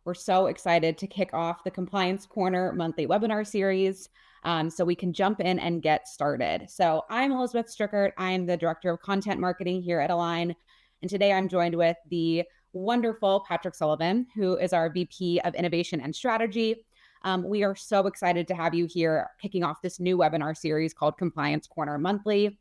We're so excited to kick off the Compliance Corner monthly webinar series. So we can jump in and get started. So I'm Elizabeth Strickert. I'm the Director of Content Marketing here at A-LIGN. And today I'm joined with the wonderful Patrick Sullivan, who is our VP of Innovation and Strategy. We are so excited to have you here kicking off this new webinar series called Compliance Corner Monthly.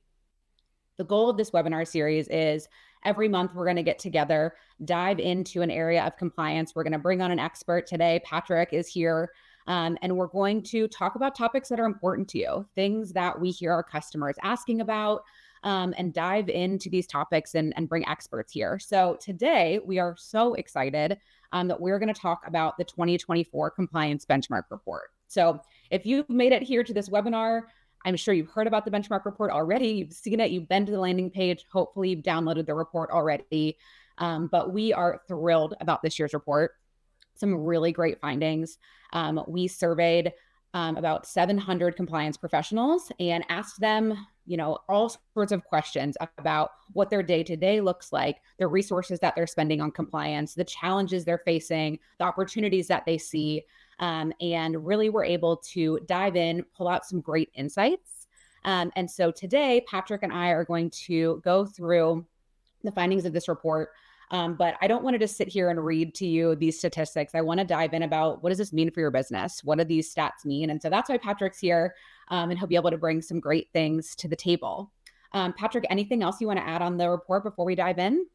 The goal of this webinar series is every month we're going to get together, dive into an area of compliance. We're going to bring on an expert today. Patrick is here, and we're going to talk about topics that are important to you, things that we hear our customers asking about, and dive into these topics and bring experts here. So today we are so excited that we're going to talk about the 2024 Compliance Benchmark Report. So if you've made it here to this webinar, I'm sure you've heard about the benchmark report already. You've seen it. You've been to the landing page. Hopefully, you've downloaded the report already. But we are thrilled about this year's report. Some really great findings. We surveyed about 700 compliance professionals and asked them, all sorts of questions about what their day-to-day looks like, the resources that they're spending on compliance, the challenges they're facing, the opportunities that they see. And really we're able to dive in, pull out some great insights. And so today, Patrick and I are going to go through the findings of this report. But I don't want to just sit here and read to you these statistics. I want to dive in about what does this mean for your business? What do these stats mean? And so that's why Patrick's here, and he'll be able to bring some great things to the table. Patrick, anything else you want to add on the report before we dive in?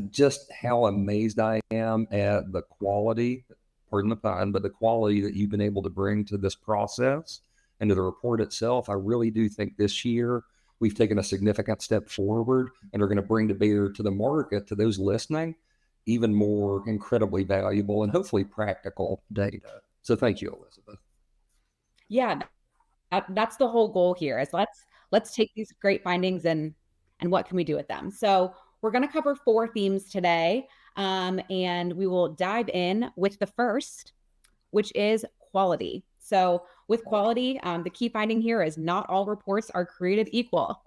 Just how amazed I am at the quality, pardon the pun, but the quality that you've been able to bring to this process and to the report itself. I really do think this year we've taken a significant step forward and are going to bring to bear to the market, to those listening, even more incredibly valuable and hopefully practical data. So thank you, Elizabeth. Yeah, that's the whole goal here is let's take these great findings and what can we do with them? So we're going to cover 4 themes today. And we will dive in with the first, which is quality. So with quality, the key finding here is not all reports are created equal.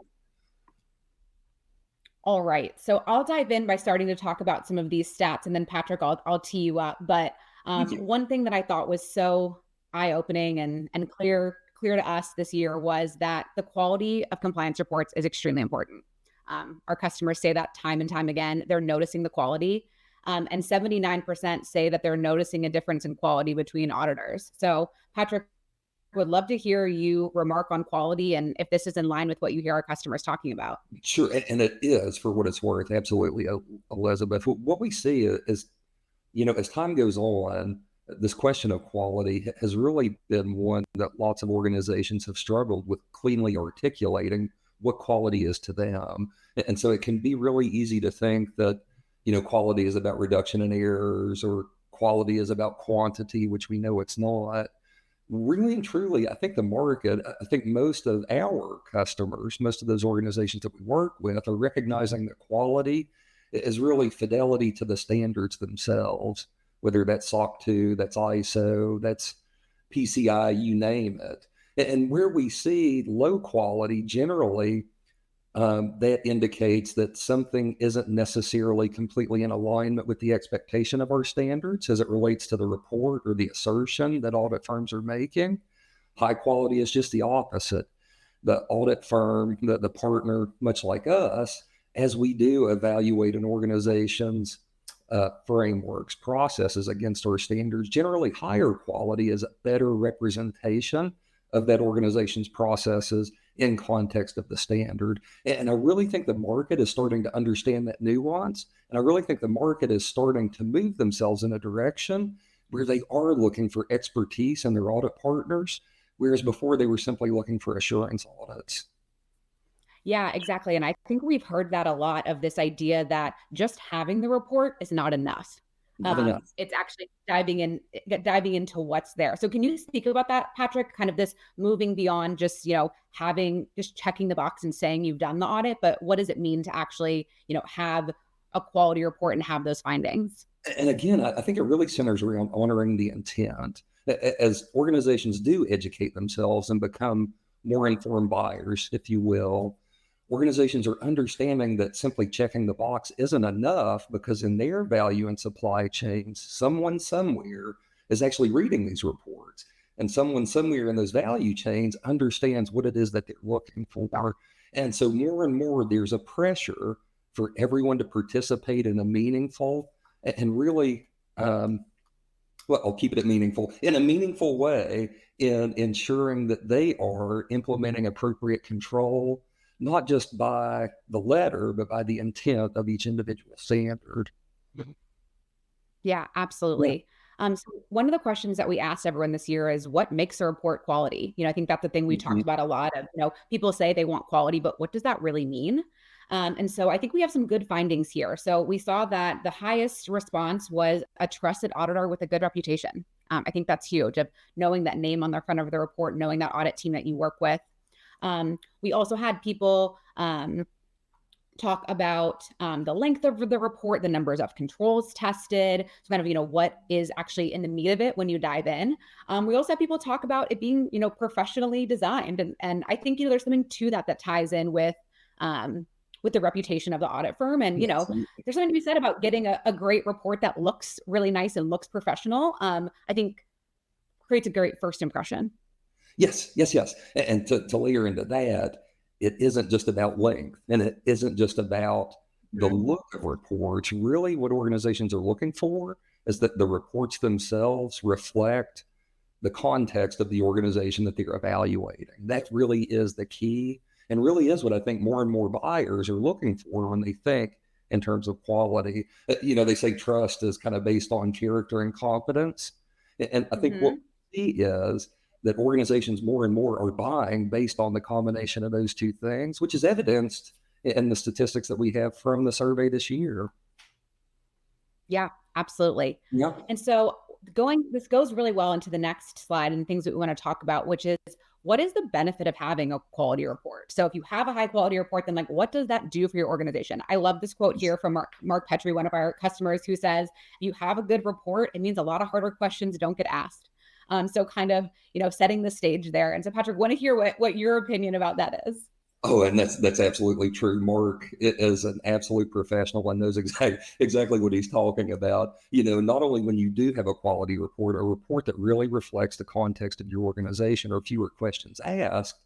All right. So I'll dive in by starting to talk about some of these stats, and then Patrick, I'll tee you up. But one thing that I thought was so eye-opening and clear to us this year was that the quality of compliance reports is extremely important. Our customers say that time and time again. They're noticing the quality. And 79% say that they're noticing a difference in quality between auditors. So Patrick, would love to hear you remark on quality and if this is in line with what you hear our customers talking about. Sure. And it is, for what it's worth. Absolutely, Elizabeth. What we see is, as time goes on, this question of quality has really been one that lots of organizations have struggled with cleanly articulating what quality is to them. And so it can be really easy to think that, quality is about reduction in errors, or quality is about quantity, which we know it's not. Really and truly, I think most of our customers, most of those organizations that we work with, are recognizing that quality is really fidelity to the standards themselves, whether that's SOC 2, that's ISO, that's PCI, you name it. And where we see low quality, generally, that indicates that something isn't necessarily completely in alignment with the expectation of our standards as it relates to the report or the assertion that audit firms are making. High quality is just the opposite. The audit firm, the partner, much like us, as we do evaluate an organization's frameworks, processes against our standards, generally higher quality is a better representation of that organization's processes in context of the standard. And I really think the market is starting to understand that nuance. And I really think the market is starting to move themselves in a direction where they are looking for expertise in their audit partners, whereas before they were simply looking for assurance audits. Yeah, exactly. And I think we've heard that a lot, of this idea that just having the report is not enough. It's actually diving into what's there. So can you speak about that, Patrick? Kind of this moving beyond just, just checking the box and saying you've done the audit, but what does it mean to actually, have a quality report and have those findings? And again, I think it really centers around honoring the intent. As organizations do educate themselves and become more informed buyers, if you will, organizations are understanding that simply checking the box isn't enough, because in their value and supply chains, someone somewhere is actually reading these reports. And someone somewhere in those value chains understands what it is that they're looking for. And so more and more, there's a pressure for everyone to participate in a meaningful and really, well, I'll keep it meaningful, in a meaningful way, in ensuring that they are implementing appropriate control, not just by the letter, but by the intent of each individual standard. Yeah, Yeah. absolutely. So one of the questions that we asked everyone this year is what makes a report quality? I think that's the thing we talked Mhm. about a lot of, people say they want quality, but what does that really mean? And so I think we have some good findings here. So we saw that the highest response was a trusted auditor with a good reputation. I think that's huge, of knowing that name on the front of the report, knowing that audit team that you work with. We also had people talk about the length of the report, the numbers of controls tested, so kind of, what is actually in the meat of it when you dive in. We also have people talk about it being, professionally designed. And I think, there's something to that ties in with the reputation of the audit firm. And, Yes. there's something to be said about getting a great report that looks really nice and looks professional. I think creates a great first impression. Yes, yes, yes. And to layer into that, it isn't just about length, and it isn't just about the Mhm. look of reports. Really, what organizations are looking for is that the reports themselves reflect the context of the organization that they're evaluating. That really is the key, and really is what I think more and more buyers are looking for when they think in terms of quality. They say trust is kind of based on character and competence. And I think what Mhm. we see is that organizations more and more are buying based on the combination of those two things, which is evidenced in the statistics that we have from the survey this year. Yeah, absolutely. Yeah. And so this goes really well into the next slide and things that we want to talk about, which is what is the benefit of having a quality report? So if you have a high quality report, then like what does that do for your organization? I love this quote here from Mark Petrie, one of our customers, who says, you have a good report, it means a lot of harder questions don't get asked. So kind of, setting the stage there. And so Patrick, want to hear what your opinion about that is. Oh, and that's absolutely true. Mark is an absolute professional and knows exactly what he's talking about. Not only when you do have a quality report, a report that really reflects the context of your organization, or fewer questions asked,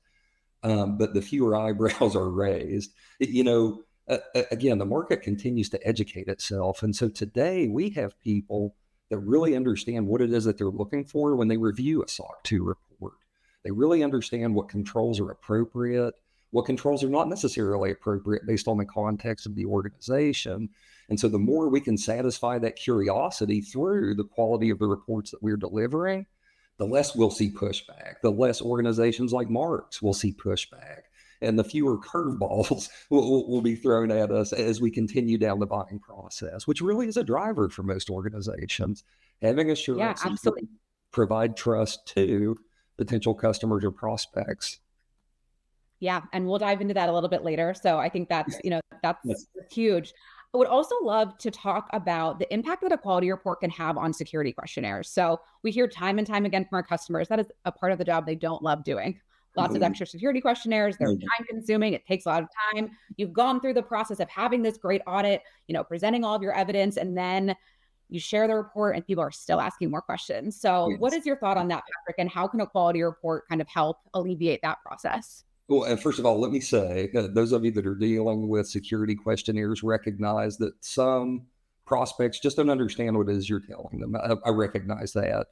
but the fewer eyebrows are raised. Again, the market continues to educate itself, and so today we have people that really understand what it is that they're looking for when they review a SOC 2 report. They really understand what controls are appropriate, what controls are not necessarily appropriate based on the context of the organization. And so the more we can satisfy that curiosity through the quality of the reports that we're delivering, the less we'll see pushback, the less organizations like Mark's will see pushback, and the fewer curveballs will be thrown at us as we continue down the buying process, which really is a driver for most organizations. Having Yeah, assurance that you absolutely. can provide trust to potential customers or prospects. Yeah, and we'll dive into that a little bit later. So I think that's Yes. huge. I would also love to talk about the impact that a quality report can have on security questionnaires. So we hear time and time again from our customers that is a part of the job they don't love doing. Lots of No, extra security questionnaires, they're no. time consuming, it takes a lot of time. You've gone through the process of having this great audit, presenting all of your evidence, and then you share the report and people are still asking more questions. So what Yes. is your thought on that, Patrick? And how can a quality report kind of help alleviate that process? Well, and first of all, let me say, those of you that are dealing with security questionnaires recognize that some prospects just don't understand what it is you're telling them. I recognize that.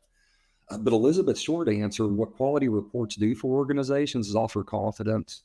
But Elizabeth's short answer, what quality reports do for organizations is offer confidence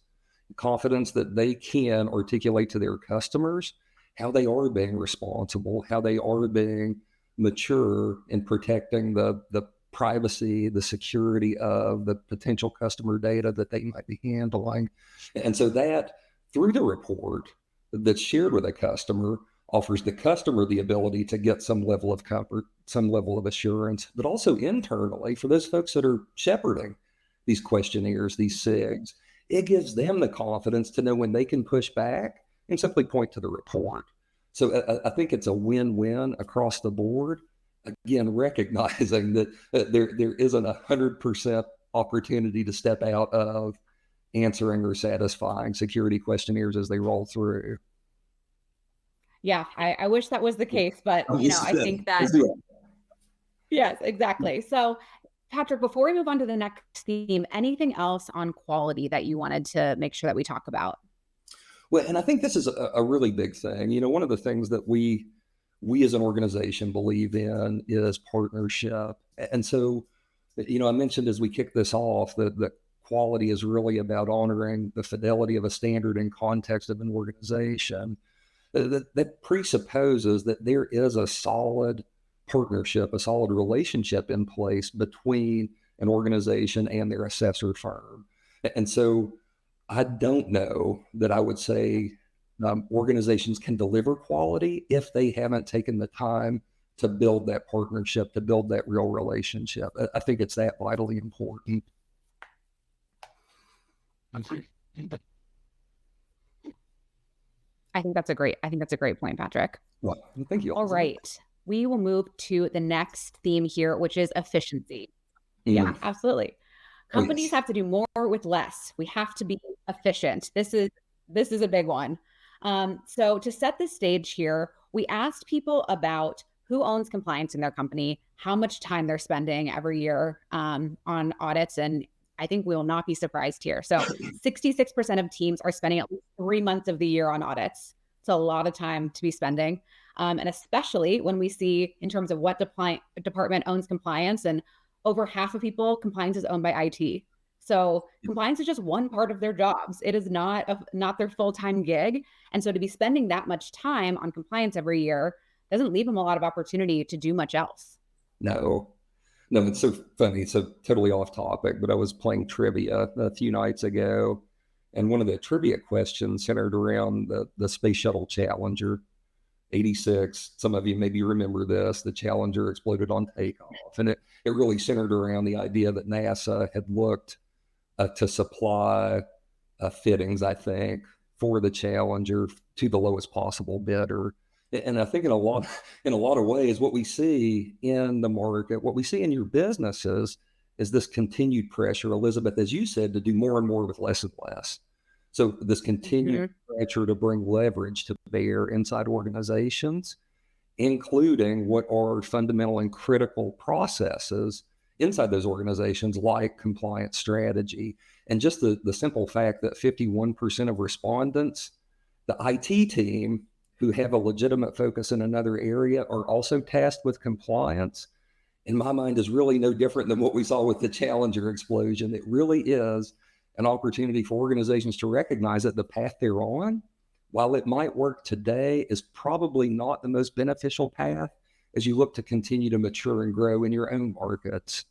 that they can articulate to their customers how they are being responsible, how they are being mature in protecting the privacy, the security of the potential customer data that they might be handling. And so that through the report that's shared with a customer offers the customer the ability to get some level of comfort, some level of assurance, but also internally for those folks that are shepherding these questionnaires, these SIGs, it gives them the confidence to know when they can push back and simply point to the report. So I think it's a win-win across the board. Again, recognizing that there isn't 100% opportunity to step out of answering or satisfying security questionnaires as they roll through. Yeah, I wish that was the case, but I think that Let's do it. yes, exactly. So, Patrick, before we move on to the next theme, anything else on quality that you wanted to make sure that we talk about? Well, and I think this is a really big thing. One of the things that we as an organization believe in is partnership. And so, I mentioned as we kick this off that quality is really about honoring the fidelity of a standard in context of an organization. That presupposes that there is a solid partnership, a solid relationship in place between an organization and their assessor firm. And so I don't know that I would say organizations can deliver quality if they haven't taken the time to build that partnership, to build that real relationship. I think it's that vitally important. I think that's a great point, Patrick. Well, thank you. All right. We will move to the next theme here, which is efficiency. Yeah, absolutely. Companies have to do more with less. We have to be efficient. This is a big one. So to set the stage here, we asked people about who owns compliance in their company, how much time they're spending every year on audits, and I think we will not be surprised here. So 66% of teams are spending at least 3 months of the year on audits. It's a lot of time to be spending. And especially when we see in terms of what department owns compliance, and over half of people, compliance is owned by IT. So compliance is just one part of their jobs. It is not their full-time gig. And so to be spending that much time on compliance every year doesn't leave them a lot of opportunity to do much else. No, it's so funny. So totally off topic, but I was playing trivia a few nights ago, and one of the trivia questions centered around the Space Shuttle Challenger 86. Some of you maybe remember this. The Challenger exploded on takeoff, and it really centered around the idea that NASA had looked to supply fittings, I think, for the Challenger to the lowest possible bidder. And I think in a lot of ways, what we see in the market, what we see in your businesses is this continued pressure, Elizabeth, as you said, to do more and more with less and less. So this continued pressure to bring leverage to bear inside organizations, including what are fundamental and critical processes inside those organizations, like compliance strategy. And just the simple fact that 51% of respondents, the IT team, who have a legitimate focus in another area, are also tasked with compliance, in my mind, is really no different than what we saw with the Challenger explosion. It really is an opportunity for organizations to recognize that the path they're on, while it might work today, is probably not the most beneficial path as you look to continue to mature and grow in your own markets.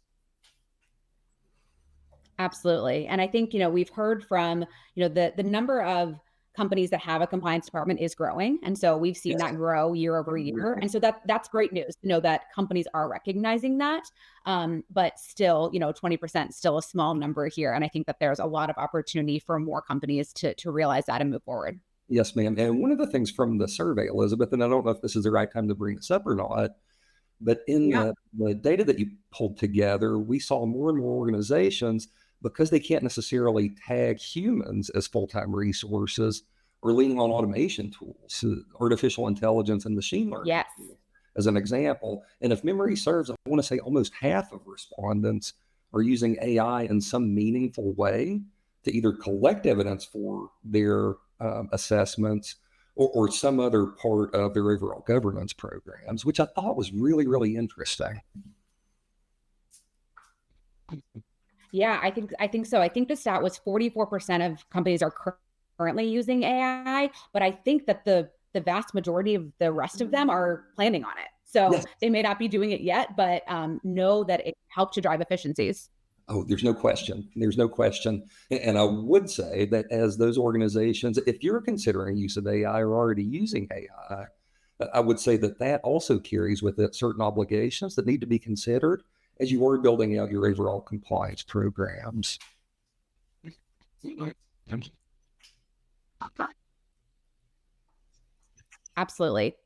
Absolutely. And I think, we've heard from, the number of companies that have a compliance department is growing. And so we've seen that grow year over year. And so that's great news to know that companies are recognizing that. But still, 20% still a small number here. And I think that there's a lot of opportunity for more companies to realize that and move forward. Yes, ma'am. And one of the things from the survey, Elizabeth, and I don't know if this is the right time to bring this up or not, but in the data that you pulled together, we saw more and more organizations, because they can't necessarily tag humans as full-time resources, or leaning on automation tools, artificial intelligence and machine learning tools, as an example. And if memory serves, I want to say almost half of respondents are using AI in some meaningful way to either collect evidence for their assessments or some other part of their overall governance programs, which I thought was really, really interesting. Yeah, I think so. I think the stat was 44% of companies are currently using AI, but I think that the vast majority of the rest of them are planning on it. So they may not be doing it yet, but know that it helps to drive efficiencies. Oh, there's no question. There's no question. And I would say that as those organizations, if you're considering use of AI or already using AI, I would say that also carries with it certain obligations that need to be considered as you are building out your overall compliance programs. Absolutely.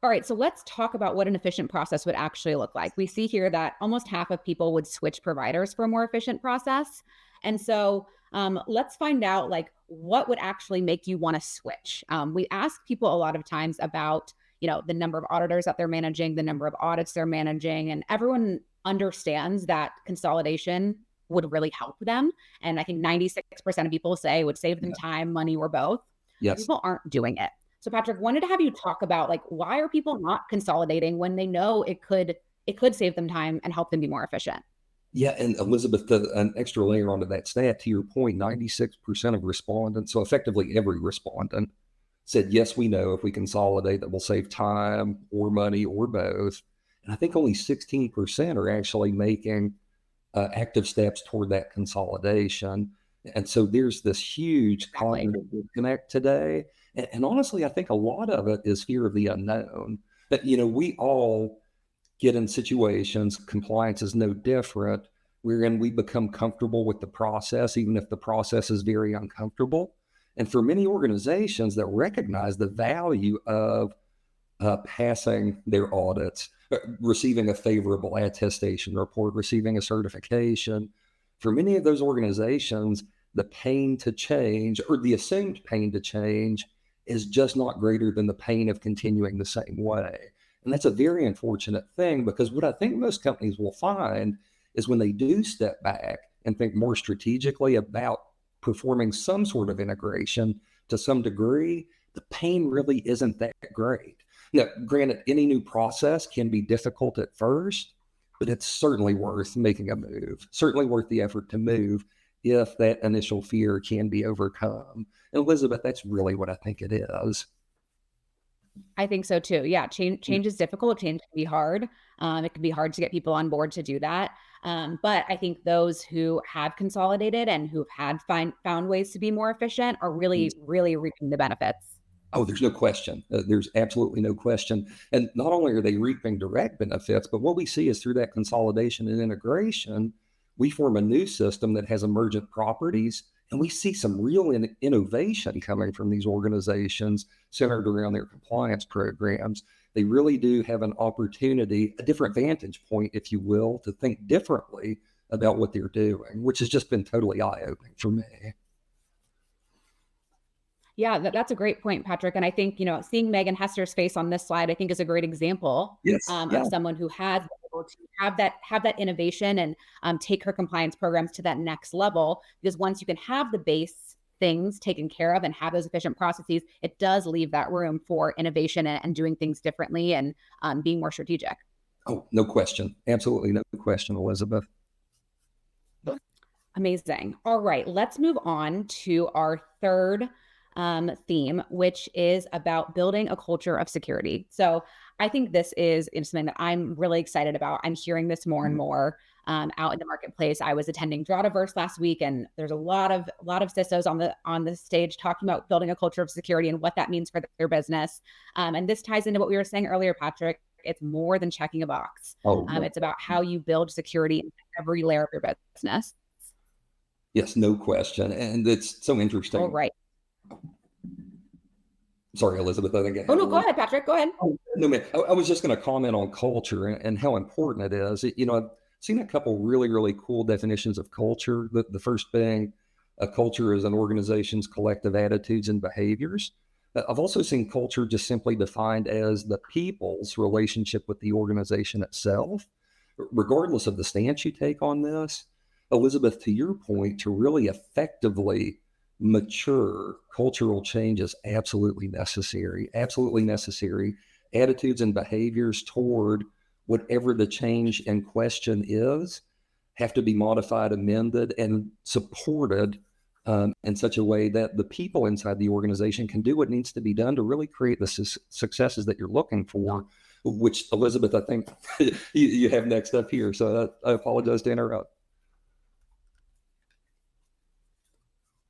All right, so let's talk about what an efficient process would actually look like. We see here that almost half of people would switch providers for a more efficient process. And so let's find out like what would actually make you want to switch. We ask people a lot of times about, the number of auditors that they're managing, the number of audits they're managing, and everyone understands that consolidation would really help them. And I think 96% of people say it would save them time, money, or both. But Yes. people aren't doing it. So Patrick, wanted to have you talk about like why are people not consolidating when they know it could save them time and help them be more efficient? Yeah, and Elizabeth, an extra layer onto that stat, to your point, 96% of respondents, so effectively every respondent, said, yes, we know if we consolidate that we'll save time or money or both. And I think only 16% are actually making active steps toward that consolidation. And so there's this huge Exactly. cognitive disconnect today. And honestly, I think a lot of it is fear of the unknown. That, we all get in situations, compliance is no different, wherein we become comfortable with the process, even if the process is very uncomfortable. And for many organizations that recognize the value of passing their audits, receiving a favorable attestation report, receiving a certification, for many of those organizations, the pain to change or the assumed pain to change is just not greater than the pain of continuing the same way. And that's a very unfortunate thing because what I think most companies will find is when they do step back and think more strategically about performing some sort of integration to some degree, the pain really isn't that great. Now, granted, any new process can be difficult at first, but it's certainly worth making a move, certainly worth the effort to move if that initial fear can be overcome. And Elizabeth, that's really what I think it is. I think so too. Yeah, change is difficult. Change can be hard. It can be hard to get people on board to do that. But I think those who have consolidated and who've found ways to be more efficient are really, really reaping the benefits. Oh, there's no question. There's absolutely no question. And not only are they reaping direct benefits, but what we see is through that consolidation and integration, we form a new system that has emergent properties. And we see some real innovation coming from these organizations centered around their compliance programs. They really do have an opportunity, a different vantage point, if you will, to think differently about what they're doing, which has just been totally eye opening for me. Yeah, that's a great point, Patrick. And I think, seeing Megan Hester's face on this slide, I think is a great example Yes. Yeah. of someone who has been able to have that innovation and take her compliance programs to that next level. Because once you can have the base things taken care of and have those efficient processes, it does leave that room for innovation and doing things differently and being more strategic. Oh, no question. Absolutely no question, Elizabeth. Amazing. All right, let's move on to our third theme, which is about building a culture of security. So I think this is something that I'm really excited about. I'm hearing this more and more out in the marketplace. I was attending Drawdiverse last week, and there's a lot of CISOs on the stage talking about building a culture of security and what that means for their business. And this ties into what we were saying earlier, Patrick. It's more than checking a box. Oh, no. It's about how you build security in every layer of your business. Yes, no question. And it's so All interesting. right. Sorry, Elizabeth, I think I Oh, had a no, go little. ahead, Patrick. Go ahead. Oh, no, man. I was just going to comment on culture and how important it is. I've seen a couple really, really cool definitions of culture. The first being a culture is an organization's collective attitudes and behaviors. I've also seen culture just simply defined as the people's relationship with the organization itself. Regardless of the stance you take on this, Elizabeth, to your point, to really effectively mature cultural change is absolutely necessary, absolutely necessary. Attitudes and behaviors toward whatever the change in question is have to be modified, amended, and supported in such a way that the people inside the organization can do what needs to be done to really create the successes that you're looking for, which, Elizabeth, I think you have next up here. So I apologize to interrupt.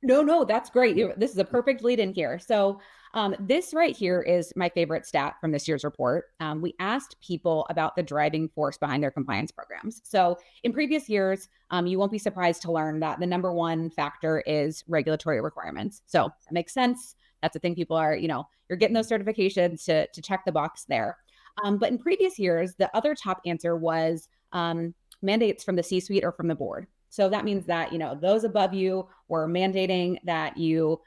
No, that's great. This is a perfect lead in here. So this right here is my favorite stat from this year's report. We asked people about the driving force behind their compliance programs. So in previous years, you won't be surprised to learn that the number one factor is regulatory requirements. So that makes sense. That's the thing people are, you're getting those certifications to check the box there. But in previous years, the other top answer was mandates from the C-suite or from the board. So that means that, those above you were mandating that you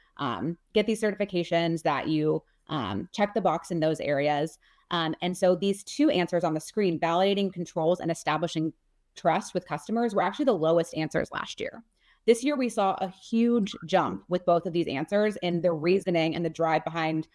get these certifications, that you check the box in those areas. And so these two answers on the screen, validating controls and establishing trust with customers, were actually the lowest answers last year. This year, we saw a huge jump with both of these answers in the reasoning and the drive behind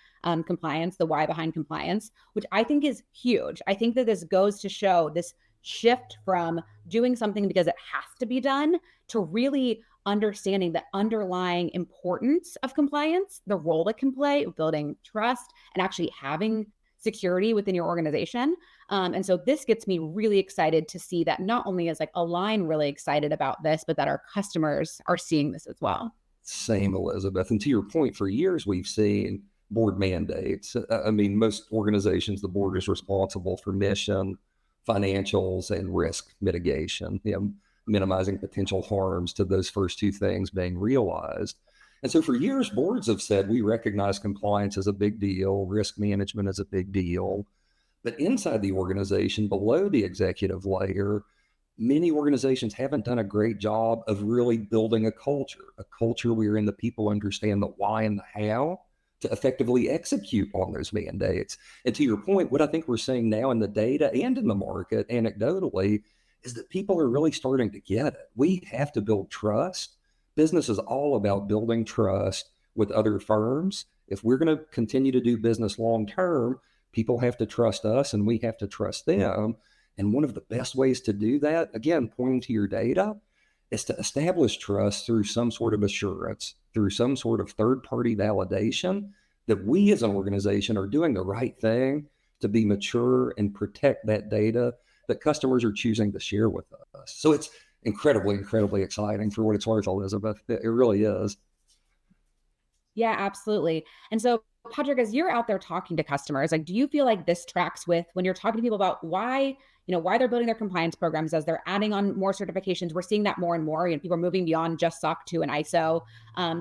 compliance, the why behind compliance, which I think is huge. I think that this goes to show this shift from doing something because it has to be done to really understanding the underlying importance of compliance, the role it can play, building trust, and actually having security within your organization. And so this gets me really excited to see that not only is like A-LIGN really excited about this, but that our customers are seeing this as well. Same, Elizabeth. And to your point, for years, we've seen board mandates. I mean, most organizations, the board is responsible for mission, financials, and risk mitigation, minimizing potential harms to those first two things being realized. And so for years, boards have said, we recognize compliance as a big deal, risk management is a big deal. But inside the organization, below the executive layer, many organizations haven't done a great job of really building a culture wherein the people understand the why and the how to effectively execute on those mandates. And to your point, what I think we're seeing now in the data and in the market, anecdotally, is that people are really starting to get it. We have to build trust. Business is all about building trust with other firms. If we're going to continue to do business long term, people have to trust us and we have to trust them. And one of the best ways to do that, again, pointing to your data, is to establish trust through some sort of assurance, through some sort of third-party validation that we as an organization are doing the right thing to be mature and protect that data that customers are choosing to share with us. So it's incredibly, incredibly exciting for what it's worth, Elizabeth. It really is. Yeah, absolutely. And so, Patrick, as you're out there talking to customers, like, do you feel like this tracks with when you're talking to people about why they're building their compliance programs as they're adding on more certifications? We're seeing that more and more, people are moving beyond just SOC 2 and ISO.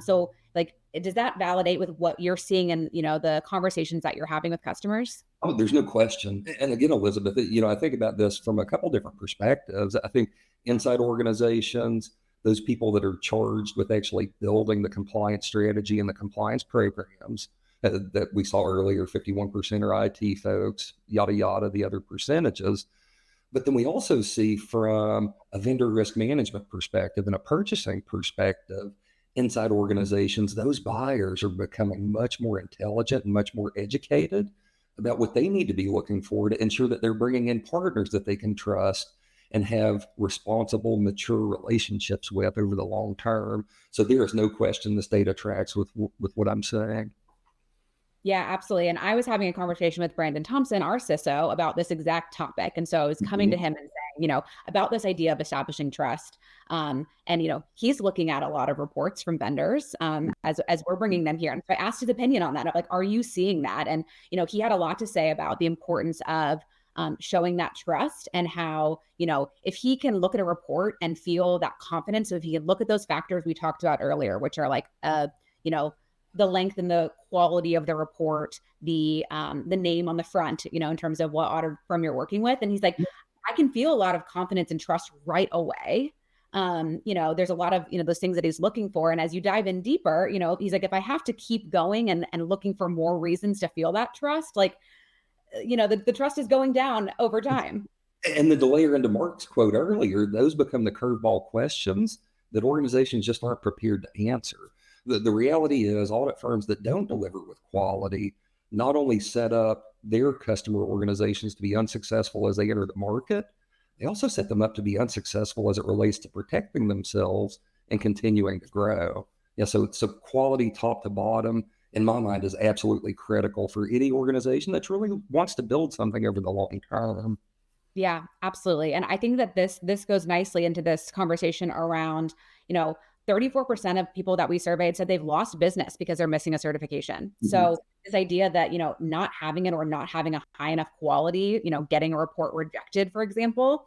So like, does that validate with what you're seeing in, the conversations that you're having with customers? Oh, there's no question. And again, Elizabeth, I think about this from a couple different perspectives. I think inside organizations, those people that are charged with actually building the compliance strategy and the compliance programs that we saw earlier, 51% are IT folks, yada, yada, the other percentages. But then we also see from a vendor risk management perspective and a purchasing perspective, inside organizations, those buyers are becoming much more intelligent and much more educated about what they need to be looking for to ensure that they're bringing in partners that they can trust and have responsible, mature relationships with over the long term. So there is no question this data tracks with what I'm saying. Yeah, absolutely. And I was having a conversation with Brandon Thompson, our CISO, about this exact topic. And so I was coming to him and saying, about this idea of establishing trust. And he's looking at a lot of reports from vendors as we're bringing them here. And so I asked his opinion on that. I'm like, are you seeing that? And, he had a lot to say about the importance of showing that trust and how, if he can look at a report and feel that confidence, so if he can look at those factors we talked about earlier, which are like, the length and the quality of the report, the name on the front, in terms of what audit firm you're working with. And he's like, I can feel a lot of confidence and trust right away. There's a lot of, those things that he's looking for. And as you dive in deeper, he's like, if I have to keep going and looking for more reasons to feel that trust, like, the trust is going down over time. And the layer into Mark's quote earlier, those become the curveball questions that organizations just aren't prepared to answer. The reality is audit firms that don't deliver with quality not only set up their customer organizations to be unsuccessful as they enter the market, they also set them up to be unsuccessful as it relates to protecting themselves and continuing to grow. Yeah, so quality top to bottom, in my mind, is absolutely critical for any organization that truly wants to build something over the long term. Yeah, absolutely. And I think that this goes nicely into this conversation around, 34% of people that we surveyed said they've lost business because they're missing a certification. Mm-hmm. So this idea that, not having it or not having a high enough quality, getting a report rejected, for example,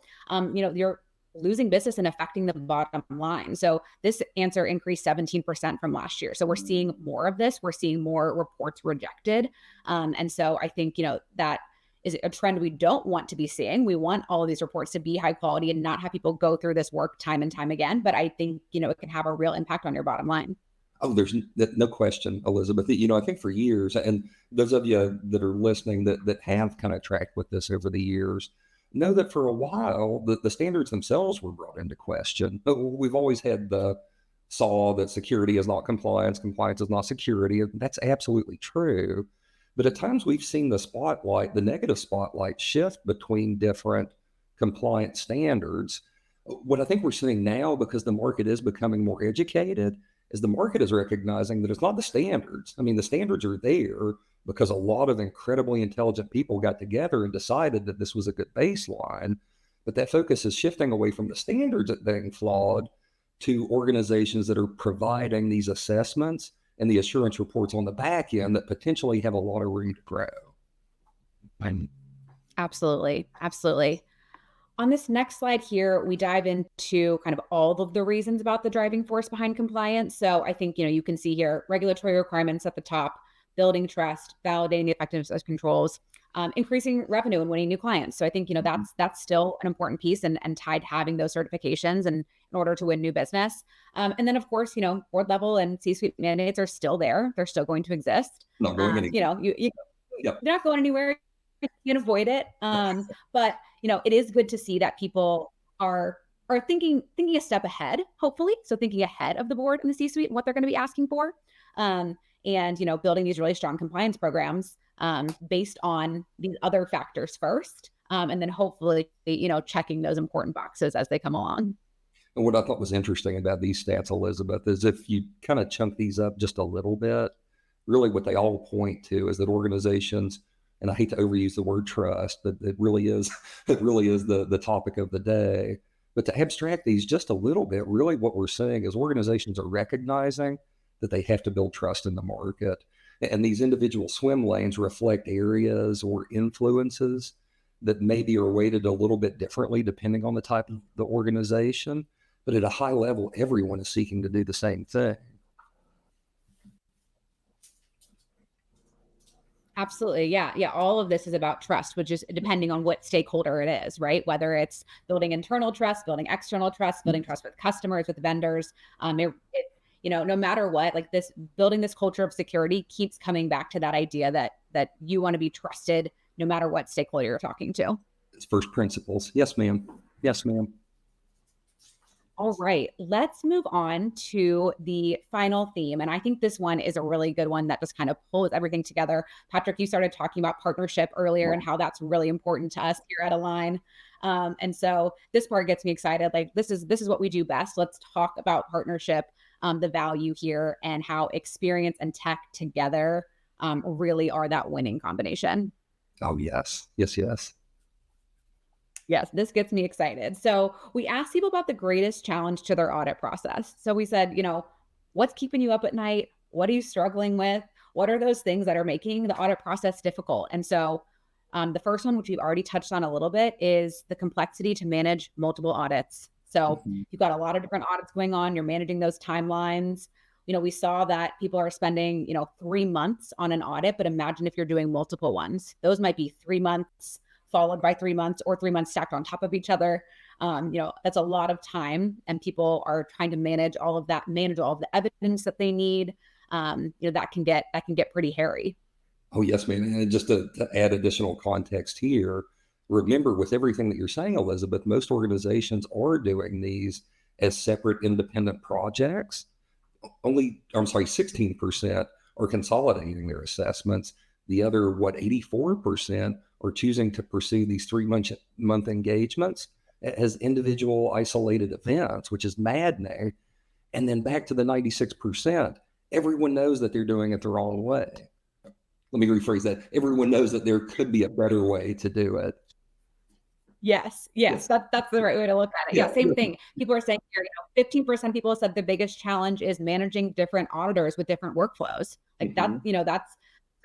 you're losing business and affecting the bottom line. So this answer increased 17% from last year. So we're seeing more of this. We're seeing more reports rejected. And so I think, that is a trend we don't want to be seeing. We want all of these reports to be high quality and not have people go through this work time and time again. But I think, it can have a real impact on your bottom line. Oh, there's no question, Elizabeth. I think for years, and those of you that are listening that have kind of tracked with this over the years, know that for a while, the standards themselves were brought into question. We've always had the saw that security is not compliance, compliance is not security. That's absolutely true. But at times we've seen the negative spotlight shift between different compliance standards. What I think we're seeing now, because the market is becoming more educated, is the market is recognizing that it's not the standards. I mean, the standards are there because a lot of incredibly intelligent people got together and decided that this was a good baseline. But that focus is shifting away from the standards that being flawed to organizations that are providing these assessments and the assurance reports on the back end that potentially have a lot of room to grow. Absolutely. Absolutely. On this next slide here, we dive into kind of all of the reasons about the driving force behind compliance. So I think, you can see here regulatory requirements at the top, building trust, validating the effectiveness of controls, increasing revenue and winning new clients. So I think, that's still an important piece and tied to having those certifications and in order to win new business. And then of course, board level and C-suite mandates are still there. They're still going to exist. Not going anywhere. They're not going anywhere. You can avoid it. But it is good to see that people are thinking a step ahead, hopefully. So thinking ahead of the board and the C-suite and what they're going to be asking for. And building these really strong compliance programs based on these other factors first. And then hopefully, checking those important boxes as they come along. And what I thought was interesting about these stats, Elizabeth, is if you kind of chunk these up just a little bit, really what they all point to is that organizations, and I hate to overuse the word trust, but it really is the topic of the day. But to abstract these just a little bit, really what we're saying is organizations are recognizing that they have to build trust in the market. And these individual swim lanes reflect areas or influences that maybe are weighted a little bit differently depending on the type of the organization. But at a high level, everyone is seeking to do the same thing. Absolutely. Yeah. Yeah. All of this is about trust, which is depending on what stakeholder it is, right? Whether it's building internal trust, building external trust, building trust with customers, with vendors. No matter what, like this, building this culture of security keeps coming back to that idea that you want to be trusted no matter what stakeholder you're talking to. It's first principles. Yes, ma'am. Yes, ma'am. All right, let's move on to the final theme. And I think this one is a really good one that just kind of pulls everything together. Patrick, you started talking about partnership earlier and how that's really important to us here at A-LIGN. And so this part gets me excited. Like this is what we do best. Let's talk about partnership, the value here, and how experience and tech together really are that winning combination. Oh, yes. Yes, yes. Yes, this gets me excited. So we asked people about the greatest challenge to their audit process. So we said, what's keeping you up at night? What are you struggling with? What are those things that are making the audit process difficult? And so the first one, which we've already touched on a little bit, is the complexity to manage multiple audits. So you've got a lot of different audits going on. You're managing those timelines. We saw that people are spending, 3 months on an audit, but imagine if you're doing multiple ones. Those might be 3 months followed by 3 months or 3 months stacked on top of each other. That's a lot of time, and people are trying to manage all of that, manage all of the evidence that they need. That can get pretty hairy. Oh, yes, ma'am. And just to add additional context here, remember with everything that you're saying, Elizabeth, most organizations are doing these as separate independent projects. 16% are consolidating their assessments. The other, 84% are choosing to pursue these 3-month engagements as individual isolated events, which is maddening. And then back to the 96%, everyone knows that they're doing it the wrong way. Let me rephrase that. Everyone knows that there could be a better way to do it. Yes. That's the right way to look at it. Yeah, same thing. People are saying here, 15% of people said the biggest challenge is managing different auditors with different workflows. Like that, that's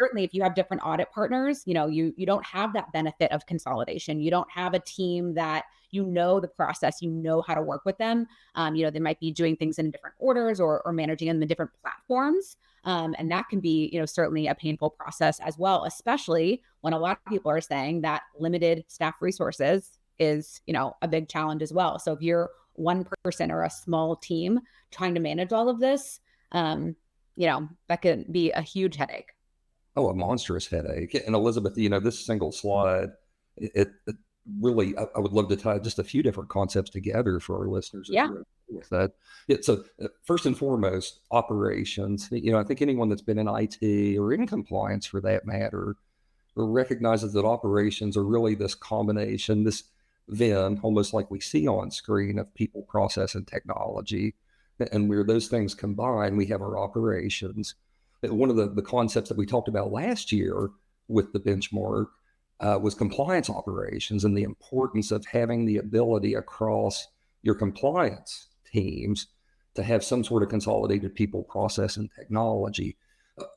certainly if you have different audit partners, you don't have that benefit of consolidation. You don't have a team that the process, how to work with them. They might be doing things in different orders or managing them in different platforms. And that can be, certainly a painful process as well, especially when a lot of people are saying that limited staff resources is, a big challenge as well. So if you're one person or a small team trying to manage all of this, that can be a huge headache. Oh, a monstrous headache. And Elizabeth, this single slide, it really, I would love to tie just a few different concepts together for our listeners. Yeah. With that. So first and foremost, operations. I think anyone that's been in IT or in compliance for that matter recognizes that operations are really this combination, this Venn, almost like we see on screen, of people, process, and technology. And where those things combine, we have our operations. One of the concepts that we talked about last year with the benchmark was compliance operations and the importance of having the ability across your compliance teams to have some sort of consolidated people, process, and technology.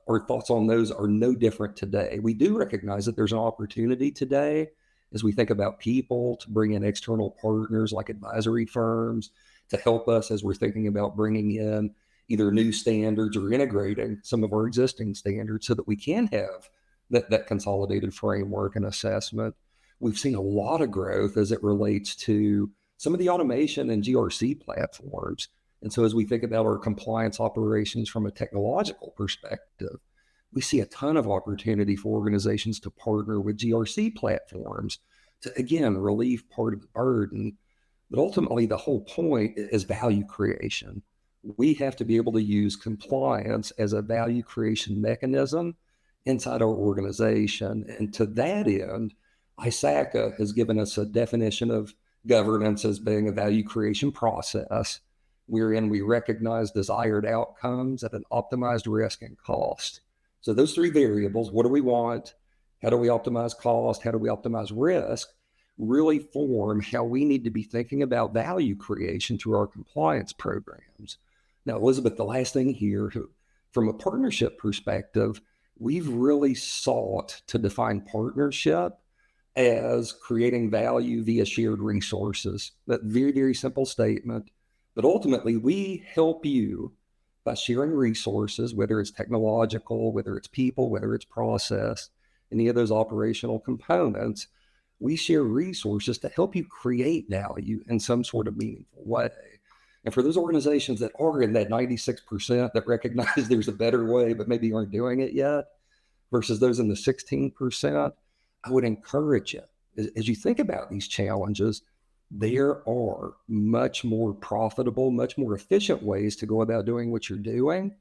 Our thoughts on those are no different today. We do recognize that there's an opportunity today as we think about people to bring in external partners like advisory firms to help us as we're thinking about bringing in either new standards or integrating some of our existing standards so that we can have that consolidated framework and assessment. We've seen a lot of growth as it relates to some of the automation and GRC platforms. And so as we think about our compliance operations from a technological perspective, we see a ton of opportunity for organizations to partner with GRC platforms to, again, relieve part of the burden. But ultimately, the whole point is value creation. We have to be able to use compliance as a value creation mechanism inside our organization. And to that end, ISACA has given us a definition of governance as being a value creation process wherein we recognize desired outcomes at an optimized risk and cost. So those three variables, what do we want? How do we optimize cost? How do we optimize risk? Really form how we need to be thinking about value creation through our compliance programs. Now, Elizabeth, the last thing here, from a partnership perspective, we've really sought to define partnership as creating value via shared resources. That very, very simple statement. But ultimately, we help you by sharing resources, whether it's technological, whether it's people, whether it's process, any of those operational components. We share resources to help you create value in some sort of meaningful way. And for those organizations that are in that 96% that recognize there's a better way, but maybe aren't doing it yet, versus those in the 16%, I would encourage you, as you think about these challenges, there are much more profitable, much more efficient ways to go about doing what you're doing.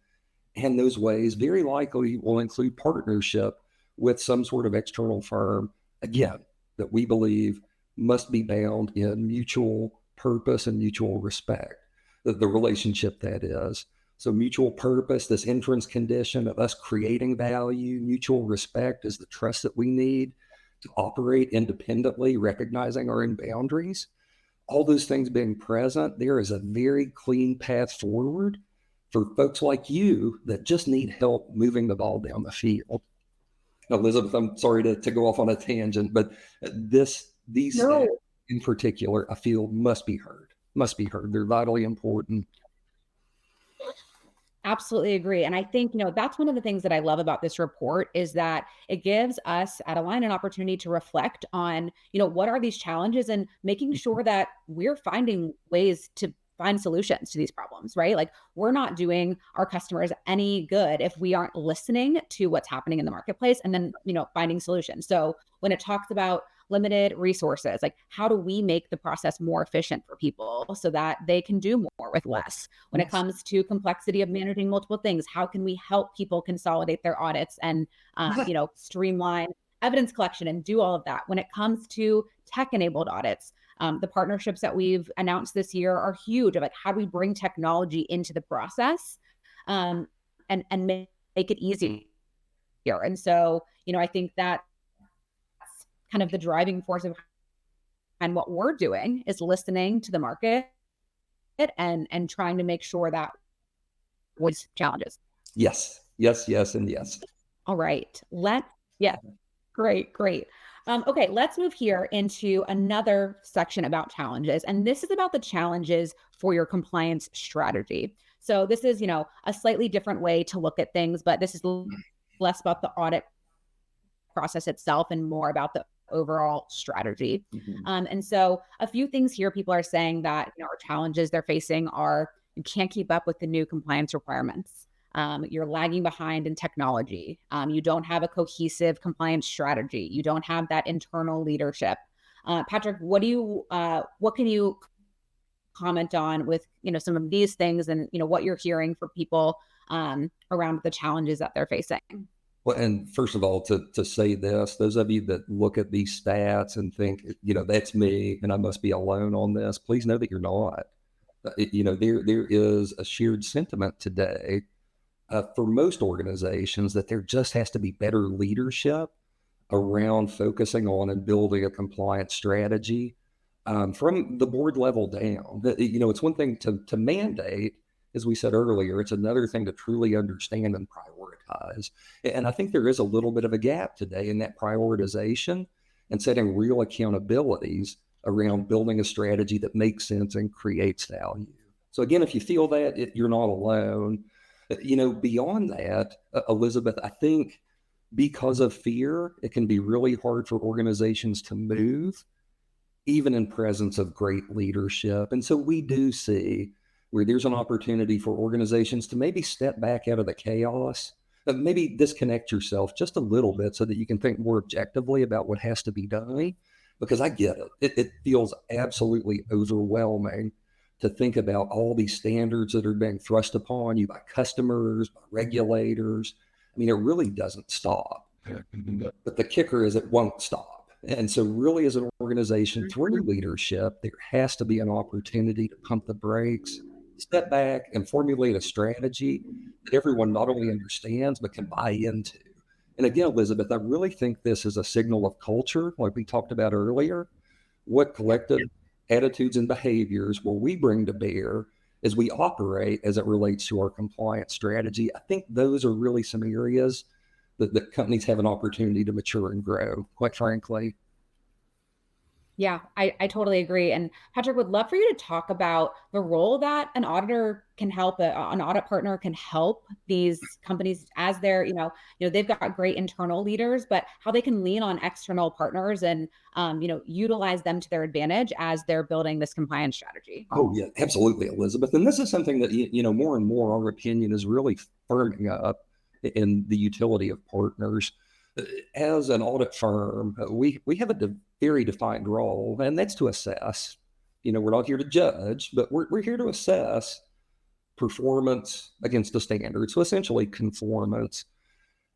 And those ways very likely will include partnership with some sort of external firm, again, that we believe must be bound in mutual purpose and mutual respect, the relationship that is. So mutual purpose, this entrance condition of us creating value, mutual respect is the trust that we need to operate independently, recognizing our own boundaries. All those things being present, there is a very clean path forward for folks like you that just need help moving the ball down the field. Now, Elizabeth, I'm sorry to go off on a tangent, but these stats in particular, I feel must be heard. They're vitally important. Absolutely agree. And I think, that's one of the things that I love about this report is that it gives us at A-LIGN an opportunity to reflect on, what are these challenges and making sure that we're finding ways to find solutions to these problems, right? Like we're not doing our customers any good if we aren't listening to what's happening in the marketplace and then, finding solutions. So when it talks about limited resources, like how do we make the process more efficient for people so that they can do more with less? When it comes to complexity of managing multiple things, how can we help people consolidate their audits and, streamline evidence collection and do all of that? When it comes to tech-enabled audits, the partnerships that we've announced this year are huge. Of like, how do we bring technology into the process and make it easier? And so, I think that's kind of the driving force of and what we're doing is listening to the market and trying to make sure that was challenges. Yes, and yes. All right. Yeah, great, great. Okay, let's move here into another section about challenges. And this is about the challenges for your compliance strategy. So this is, a slightly different way to look at things, but this is less about the audit process itself and more about the overall strategy. Mhm. And so a few things here people are saying that are challenges they're facing are you can't keep up with the new compliance requirements. You're lagging behind in technology. You don't have a cohesive compliance strategy. You don't have that internal leadership. Patrick, what can you comment on with some of these things and what you're hearing for people around the challenges that they're facing? Well, and first of all, to say this, those of you that look at these stats and think, that's me and I must be alone on this, please know that you're not. There is a shared sentiment today for most organizations that there just has to be better leadership around focusing on and building a compliance strategy from the board level down. It's one thing to mandate, as we said earlier, it's another thing to truly understand and prioritize. And I think there is a little bit of a gap today in that prioritization and setting real accountabilities around building a strategy that makes sense and creates value. So again, if you feel that, you're not alone. Beyond that, Elizabeth, I think because of fear, it can be really hard for organizations to move, even in presence of great leadership. And so we do see where there's an opportunity for organizations to maybe step back out of the chaos, maybe disconnect yourself just a little bit so that you can think more objectively about what has to be done. Because I get it. It feels absolutely overwhelming to think about all these standards that are being thrust upon you by customers, by regulators. I mean, it really doesn't stop. But the kicker is it won't stop. And so, really, as an organization, through leadership, there has to be an opportunity to pump the brakes, step back, and formulate a strategy that everyone not only understands, but can buy into. And again, Elizabeth, I really think this is a signal of culture, like we talked about earlier. What collective attitudes and behaviors will we bring to bear as we operate as it relates to our compliance strategy? I think those are really some areas that companies have an opportunity to mature and grow, quite frankly. Yeah, I totally agree. And Patrick, would love for you to talk about the role that an auditor can help, an audit partner can help these companies as they're, they've got great internal leaders, but how they can lean on external partners and, utilize them to their advantage as they're building this compliance strategy. Oh, yeah, absolutely, Elizabeth. And this is something that, more and more our opinion is really firming up in the utility of partners. As an audit firm, we have a very defined role, and that's to assess. We're not here to judge, but we're here to assess performance against a standard. So essentially, conformance.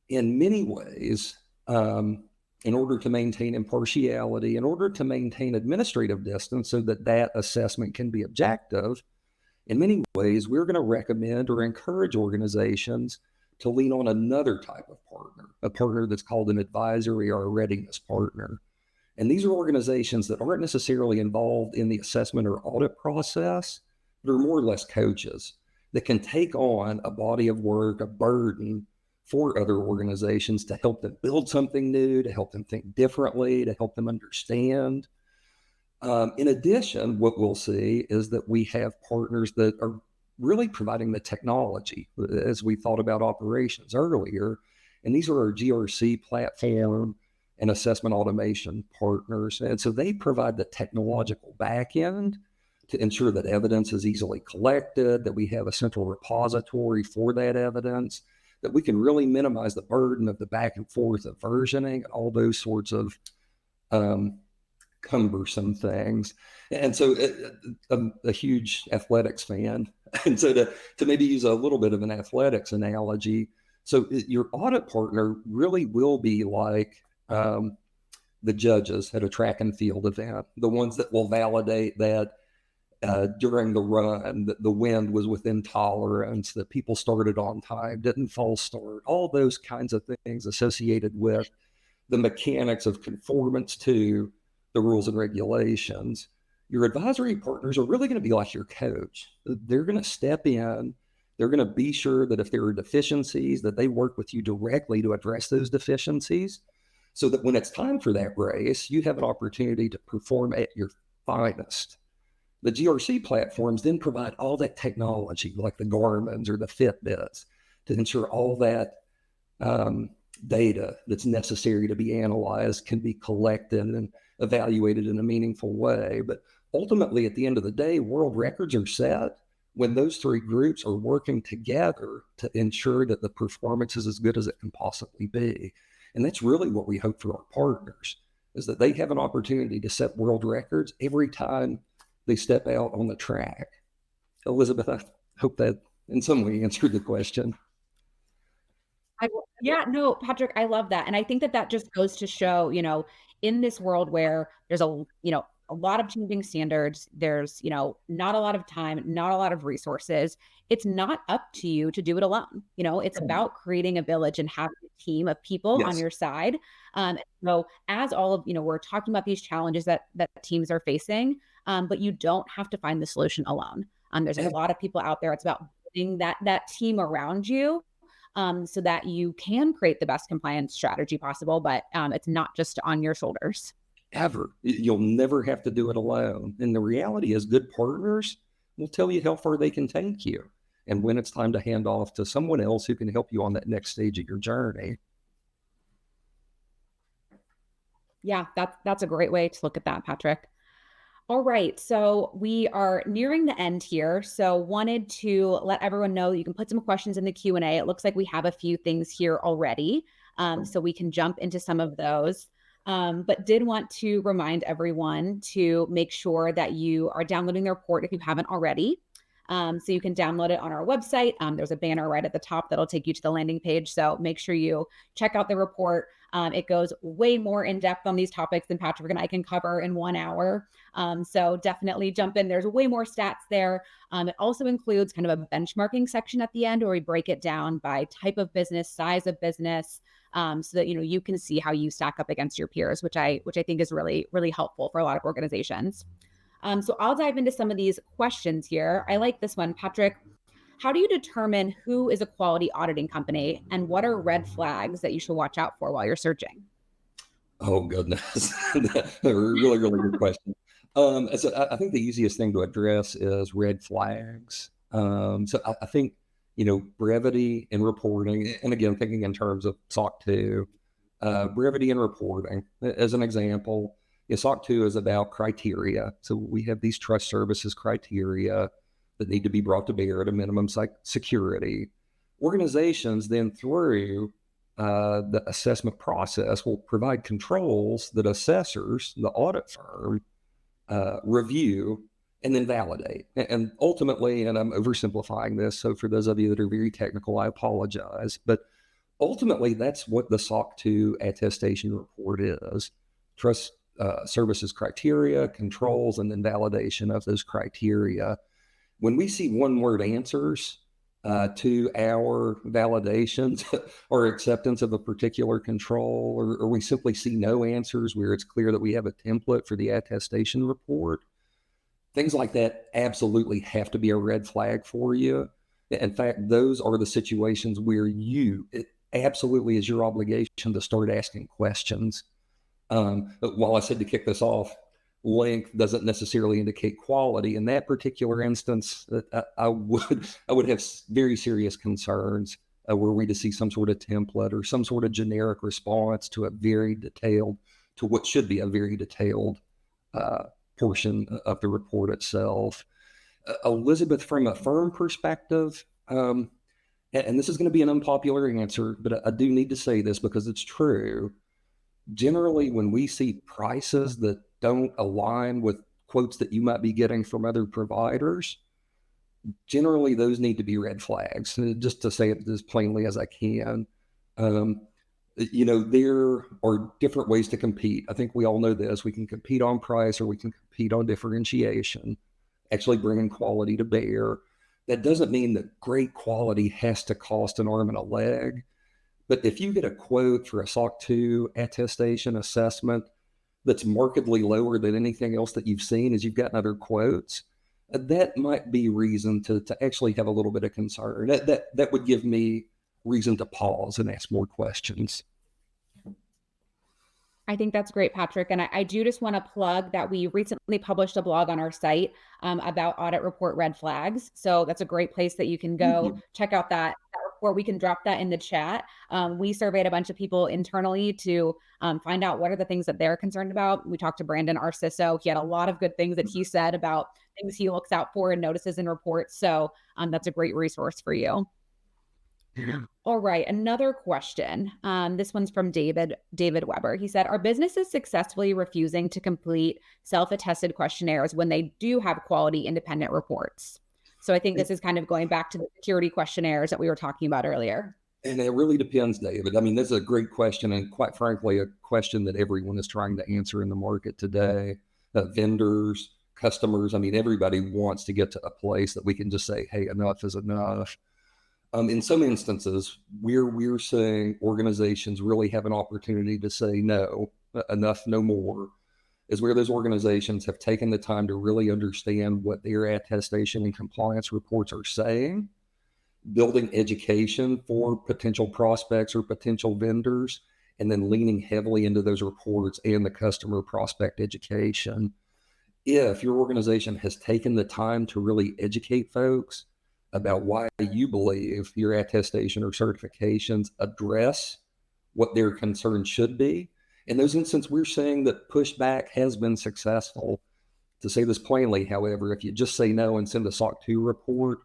In many ways, in order to maintain impartiality, in order to maintain administrative distance so that that assessment can be objective, in many ways, we're going to recommend or encourage organizations to lean on another type of partner, a partner that's called an advisory or a readiness partner. And these are organizations that aren't necessarily involved in the assessment or audit process, but are more or less coaches that can take on a body of work, a burden for other organizations to help them build something new, to help them think differently, to help them understand. In addition, what we'll see is that we have partners that are really providing the technology, as we thought about operations earlier. And these are our GRC platform and assessment automation partners. And so they provide the technological backend to ensure that evidence is easily collected, that we have a central repository for that evidence, that we can really minimize the burden of the back and forth of versioning, all those sorts of cumbersome things. And so a huge athletics fan. And so to maybe use a little bit of an athletics analogy, so your audit partner really will be like the judges at a track and field event, the ones that will validate that during the run, that the wind was within tolerance, that people started on time, didn't false start, all those kinds of things associated with the mechanics of conformance to the rules and regulations. Your advisory partners are really going to be like your coach. They're going to step in They're going to be sure that if there are deficiencies, that they work with you directly to address those deficiencies, so that when it's time for that race, you have an opportunity to perform at your finest. The GRC platforms then provide all that technology, like the Garmin's or the Fitbits, to ensure all that data that's necessary to be analyzed can be collected and evaluated in a meaningful way. But ultimately, at the end of the day, world records are set when those three groups are working together to ensure that the performance is as good as it can possibly be. And that's really what we hope for our partners, is that they have an opportunity to set world records every time they step out on the track. Elizabeth, I hope that in some way answered the question. Yeah, no, Patrick, I love that. And I think that that just goes to show, in this world where there's a lot of changing standards, there's, not a lot of time, not a lot of resources. It's not up to you to do it alone. It's about creating a village and having a team of people on Yes. your side. So as all of, we're talking about these challenges that teams are facing, but you don't have to find the solution alone. There's a lot of people out there. It's about building that team around you, so that you can create the best compliance strategy possible, but it's not just on your shoulders. Ever. You'll never have to do it alone. And the reality is, good partners will tell you how far they can take you and when it's time to hand off to someone else who can help you on that next stage of your journey. Yeah, that's a great way to look at that, Patrick. All right, so we are nearing the end here. So wanted to let everyone know that you can put some questions in the Q&A. It looks like we have a few things here already, so we can jump into some of those. But did want to remind everyone to make sure that you are downloading the report if you haven't already. So you can download it on our website. There's a banner right at the top that'll take you to the landing page. So make sure you check out the report. It goes way more in depth on these topics than Patrick and I can cover in 1 hour. So definitely jump in. There's way more stats there. It also includes kind of a benchmarking section at the end where we break it down by type of business, size of business, so that you can see how you stack up against your peers, which I think is really, really helpful for a lot of organizations. So I'll dive into some of these questions here. I like this one, Patrick. How do you determine who is a quality auditing company, and what are red flags that you should watch out for while you're searching? Oh, goodness. A really, really good question. So I think the easiest thing to address is red flags. So I think, brevity in reporting, and again, thinking in terms of SOC 2, brevity in reporting, as an example, SOC 2 is about criteria. So we have these trust services criteria that need to be brought to bear at a minimum security. Organizations then, through the assessment process, will provide controls that assessors, the audit firm, review and then validate. And ultimately, and I'm oversimplifying this, so for those of you that are very technical, I apologize, but ultimately that's what the SOC 2 attestation report is: trust services criteria, controls, and then validation of those criteria. When we see one word answers to our validations or acceptance of a particular control, or we simply see no answers where it's clear that we have a template for the attestation report, things like that absolutely have to be a red flag for you. In fact, those are the situations where it absolutely is your obligation to start asking questions. But while I said to kick this off, length doesn't necessarily indicate quality. In that particular instance, I would have very serious concerns were we to see some sort of template or some sort of generic response to what should be a very detailed portion of the report itself. Elizabeth, from a firm perspective, and this is going to be an unpopular answer, but I do need to say this because it's true. Generally, when we see prices that don't align with quotes that you might be getting from other providers, generally those need to be red flags. Just to say it as plainly as I can, there are different ways to compete. I think we all know this. We can compete on price, or we can compete on differentiation, actually bringing quality to bear. That doesn't mean that great quality has to cost an arm and a leg. But if you get a quote for a SOC 2 attestation assessment that's markedly lower than anything else that you've seen as you've gotten other quotes, that might be reason to actually have a little bit of concern. That would give me reason to pause and ask more questions. I think that's great, Patrick. And I do just want to plug that we recently published a blog on our site about audit report red flags. So that's a great place that you can Thank go you. check out that report. We can drop that in the chat. We surveyed a bunch of people internally to find out what are the things that they're concerned about. We talked to Brandon, our CISO. He had a lot of good things that he said about things he looks out for and notices in reports. So that's a great resource for you. All right, another question. This one's from David Weber. He said, "Are businesses successfully refusing to complete self-attested questionnaires when they do have quality independent reports?" So I think this is kind of going back to the security questionnaires that we were talking about earlier. And it really depends, David. I mean, this is a great question, and quite frankly, a question that everyone is trying to answer in the market today. Vendors, customers, I mean, everybody wants to get to a place that we can just say, hey, enough is enough. In some instances, we're seeing organizations really have an opportunity to say no, enough, no more, is where those organizations have taken the time to really understand what their attestation and compliance reports are saying, building education for potential prospects or potential vendors, and then leaning heavily into those reports and the customer prospect education. If your organization has taken the time to really educate folks about why you believe your attestation or certifications address what their concerns should be, in those instances, we're saying that pushback has been successful. To say this plainly, however, if you just say no and send a SOC 2 report,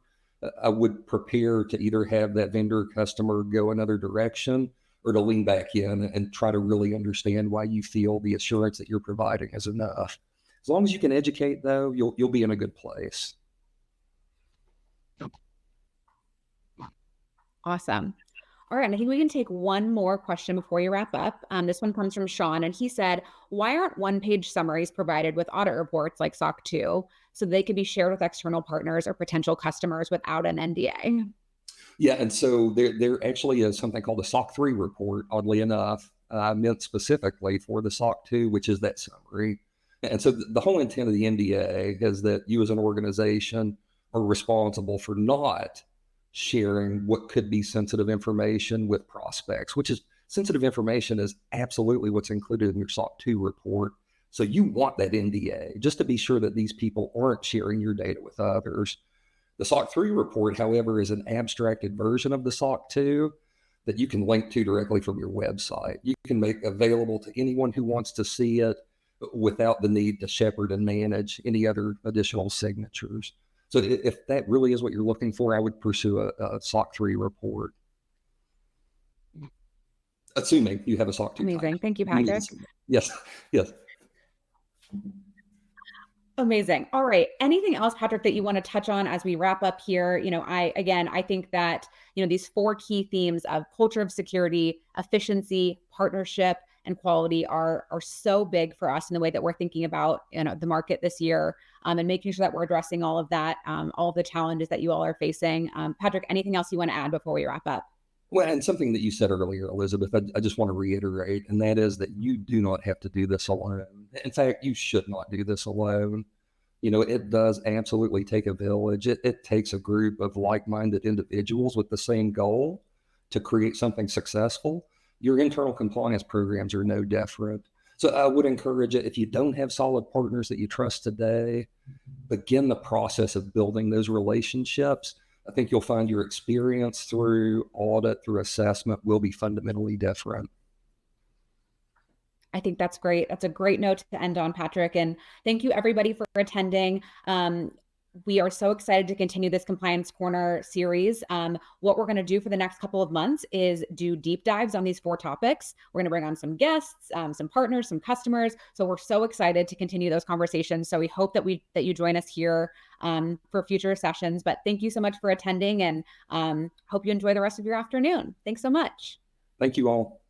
I would prepare to either have that vendor customer go another direction or to lean back in and try to really understand why you feel the assurance that you're providing is enough. As long as you can educate, though, you'll be in a good place. Awesome. All right, and I think we can take one more question before you wrap up. This one comes from Sean, and he said, "Why aren't one-page summaries provided with audit reports like SOC 2 so they can be shared with external partners or potential customers without an NDA?" Yeah, and so there actually is something called a SOC 3 report, oddly enough, meant specifically for the SOC 2, which is that summary. And so the whole intent of the NDA is that you as an organization are responsible for not sharing what could be sensitive information with prospects, which is sensitive information is absolutely what's included in your SOC 2 report. So you want that NDA just to be sure that these people aren't sharing your data with others. The SOC 3 report, however, is an abstracted version of the SOC 2 that you can link to directly from your website. You can make available to anyone who wants to see it without the need to shepherd and manage any other additional signatures. So if that really is what you're looking for, I would pursue a SOC 3 report, assuming you have a SOC 2 Amazing. type. Thank you, Patrick. Yes, yes. Amazing. All right. Anything else, Patrick, that you want to touch on as we wrap up here? I think that, these four key themes of culture of security, efficiency, partnership, and quality are so big for us in the way that we're thinking about, the market this year, and making sure that we're addressing all of that, all of the challenges that you all are facing. Patrick, anything else you want to add before we wrap up? Well, and something that you said earlier, Elizabeth, I just want to reiterate, and that is that you do not have to do this alone. In fact, you should not do this alone. It does absolutely take a village. It takes a group of like-minded individuals with the same goal to create something successful. Your internal compliance programs are no different. So I would encourage it, if you don't have solid partners that you trust today, begin the process of building those relationships. I think you'll find your experience through audit, through assessment will be fundamentally different. I think that's great. That's a great note to end on, Patrick. And thank you everybody for attending. We are so excited to continue this Compliance Corner series. What we're going to do for the next couple of months is do deep dives on these four topics. We're going to bring on some guests, some partners, some customers. So we're so excited to continue those conversations. So we hope that you join us here for future sessions. But thank you so much for attending, and hope you enjoy the rest of your afternoon. Thanks so much. Thank you all.